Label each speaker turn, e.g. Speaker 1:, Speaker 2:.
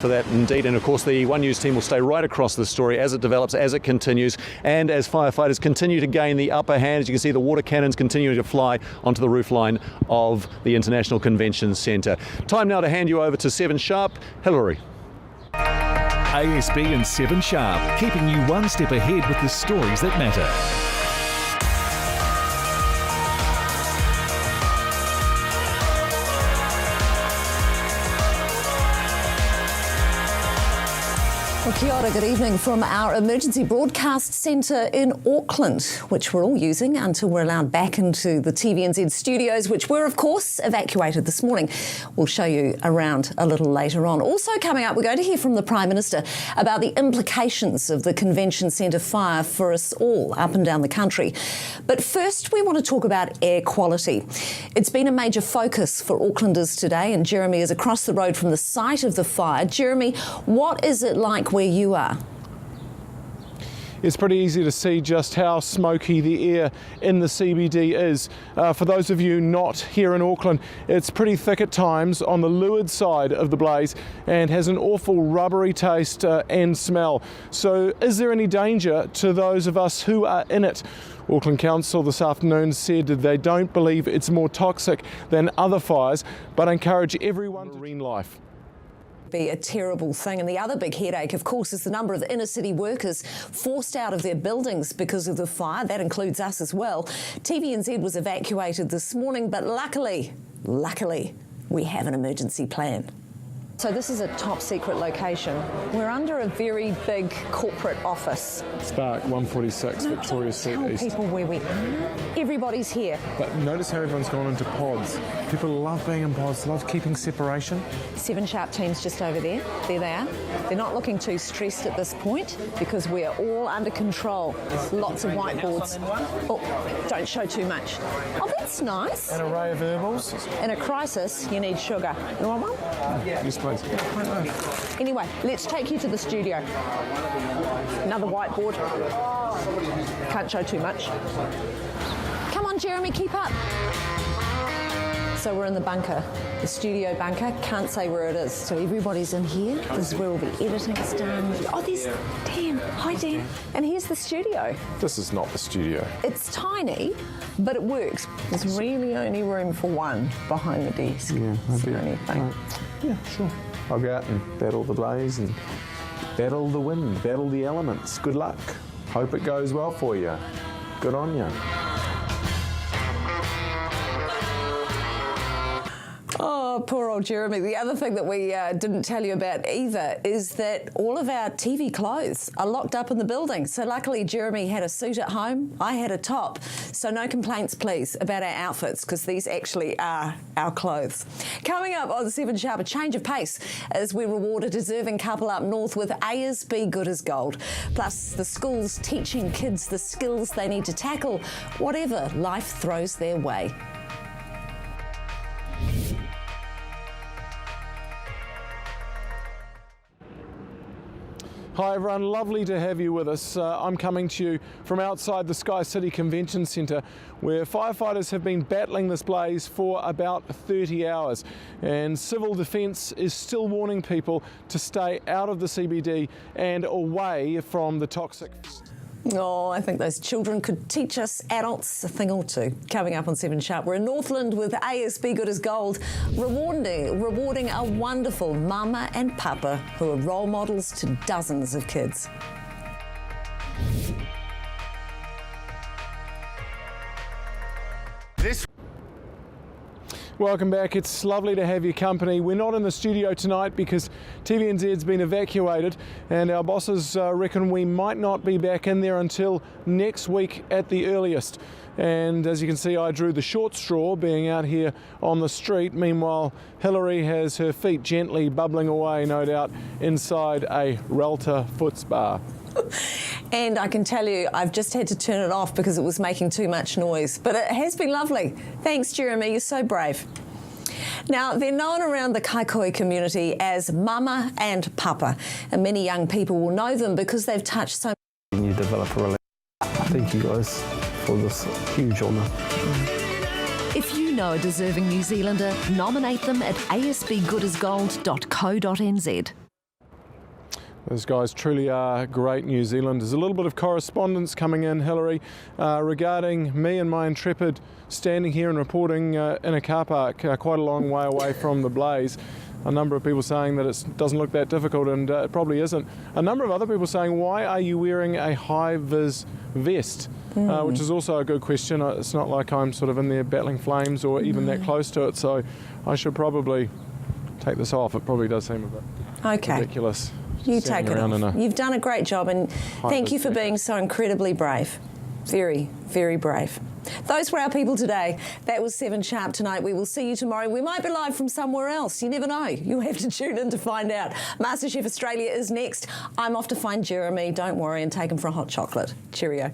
Speaker 1: For that indeed, and of course the One News team will stay right across the story as it develops, as it continues, and as firefighters continue to gain the upper hand. As you can see, the water cannons continuing to fly onto the roofline of the International Convention Centre. Time now to hand you over to 7 Sharp. Hilary.
Speaker 2: ASB and 7 Sharp, keeping you one step ahead with the stories that matter.
Speaker 3: Well, kia ora, good evening from our emergency broadcast centre in Auckland, which we're all using until we're allowed back into the TVNZ Studios, which were, of course, evacuated this morning. We'll show you around a little later on. Also coming up, we're going to hear from the Prime Minister about the implications of the Convention Centre fire for us all up and down the country. But first, we want to talk about air quality. It's been a major focus for Aucklanders today, and Jeremy is across the road from the site of the fire. Jeremy, what is it like where you are?
Speaker 4: It's pretty easy to see just how smoky the air in the CBD is. For those of you not here in Auckland, it's pretty thick at times on the leeward side of the blaze and has an awful rubbery taste and smell. So is there any danger to those of us who are in it? Auckland Council this afternoon said that they don't believe it's more toxic than other fires, but encourage everyone to marine life.
Speaker 3: Be a terrible thing. And the other big headache, of course, is the number of inner city workers forced out of their buildings because of the fire. That includes us as well. TVNZ was evacuated this morning, but luckily, we have an emergency plan. So this is a top secret location. We're under a very big corporate office.
Speaker 4: Spark 146, Victoria Street East.
Speaker 3: Tell people where we are. Everybody's here.
Speaker 4: But notice how everyone's gone into pods. People love being in pods, love keeping separation.
Speaker 3: 7 Sharp team's just over there. There they are. They're not looking too stressed at this point because we're all under control. Lots of whiteboards. Oh, don't show too much. Oh, that's nice.
Speaker 4: An array of herbals.
Speaker 3: In a crisis, you need sugar. You want one?
Speaker 4: Yes, please.
Speaker 3: Anyway, let's take you to the studio. Another whiteboard. Can't show too much. Come on, Jeremy, keep up. So we're in the bunker, the studio bunker. Can't say where it is. So everybody's in here. This is where all the editing's done. Oh, there's Dan. Hi, Dan. And here's the studio.
Speaker 4: This is not the studio.
Speaker 3: It's tiny, but it works. There's really only room for one behind the desk.
Speaker 4: Yeah,
Speaker 3: that's the only thing.
Speaker 4: Yeah, sure. I'll go out and battle the blaze and battle the wind, battle the elements. Good luck. Hope it goes well for you. Good on you.
Speaker 3: Oh, poor old Jeremy. The other thing that we didn't tell you about either is that all of our TV clothes are locked up in the building. So luckily Jeremy had a suit at home, I had a top. So no complaints, please, about our outfits, because these actually are our clothes. Coming up on 7 Sharp, a change of pace as we reward a deserving couple up north with ASB Good as Gold. Plus the schools teaching kids the skills they need to tackle whatever life throws their way.
Speaker 4: Hi everyone, lovely to have you with us. I'm coming to you from outside the Sky City Convention Centre, where firefighters have been battling this blaze for about 30 hours. And Civil Defence is still warning people to stay out of the CBD and away from the toxic.
Speaker 3: Oh, I think those children could teach us adults a thing or two. Coming up on 7 Sharp, we're in Northland with ASB Good as Gold, rewarding a wonderful mama and papa who are role models to dozens of kids.
Speaker 4: Welcome back. It's lovely to have your company. We're not in the studio tonight because TVNZ's been evacuated and our bosses reckon we might not be back in there until next week at the earliest. And as you can see, I drew the short straw being out here on the street. Meanwhile, Hilary has her feet gently bubbling away, no doubt, inside a Relta foot spa.
Speaker 3: And I can tell you, I've just had to turn it off because it was making too much noise. But it has been lovely. Thanks, Jeremy. You're so brave. Now, they're known around the Kaikoi community as Mama and Papa, and many young people will know them because they've touched so
Speaker 5: much. You develop a relationship. Thank you guys for this huge honour.
Speaker 6: If you know a deserving New Zealander, nominate them at asbgoodasgold.co.nz.
Speaker 4: Those guys truly are great New Zealand. There's a little bit of correspondence coming in, Hilary, regarding me and my Intrepid standing here and reporting in a car park quite a long way away from the blaze. A number of people saying that it doesn't look that difficult, and it probably isn't. A number of other people saying, why are you wearing a high-vis vest? Which is also a good question. It's not like I'm sort of in there battling flames or even that close to it, so I should probably take this off. It probably does seem a bit ridiculous.
Speaker 3: You take it off. You've done a great job, and thank you for being so incredibly brave. Very, very brave. Those were our people today. That was 7 sharp tonight. We will see you tomorrow. We might be live from somewhere else. You never know. You'll have to tune in to find out. MasterChef Australia is next. I'm off to find Jeremy. Don't worry, and take him for a hot chocolate. Cheerio.